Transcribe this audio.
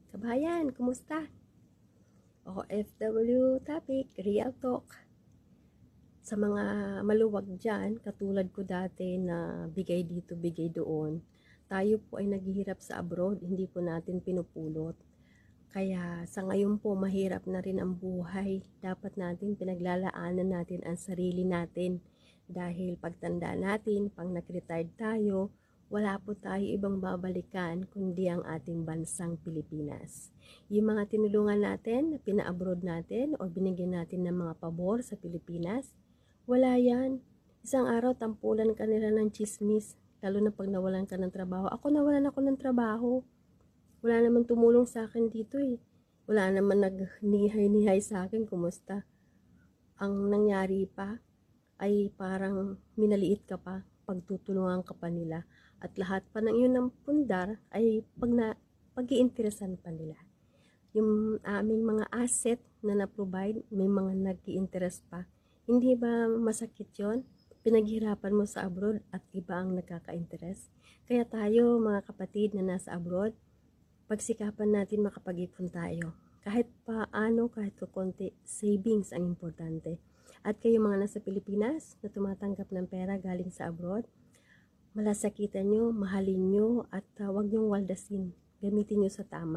Kabayan, kumusta? OFW topic, real talk. Sa mga maluwag dyan, katulad ko dati na bigay dito, bigay doon, tayo po ay naghihirap sa abroad, hindi po natin pinupulot. Kaya sa ngayon po, mahirap na rin ang buhay. Dapat natin pinaglalaanan natin ang sarili natin. Dahil pagtanda natin, pag nag-retired tayo, wala po tayo ibang babalikan kundi ang ating bansang Pilipinas. Yung mga tinulungan natin, pina-abroad natin o binigyan natin ng mga pabor sa Pilipinas, wala yan. Isang araw, tampulan ka nila ng chismis, lalo na pag nawalan ka ng trabaho. Ako, nawalan ako ng trabaho. Wala naman tumulong sa akin dito eh. Wala naman nagnihay-nihay sa akin, kumusta. Ang nangyari pa ay parang minaliit ka pa, pagtutulungan ka pa nila. At lahat pa ng yun ng pundar ay pag-iinteresan pa nila. Yung aming mga asset na na-provide, may mga nag-i-interest pa. Hindi ba masakit yon? Pinaghirapan mo sa abroad at iba ang nagkaka-interest. Kaya tayo mga kapatid na nasa abroad, pagsikapan natin makapag-ipon tayo. Kahit paano, kahit kukunti, savings ang importante. At kayo mga nasa Pilipinas na tumatanggap ng pera galing sa abroad, malasakitan nyo, mahalin nyo, at huwag nyong waldasin. Gamitin nyo sa tama.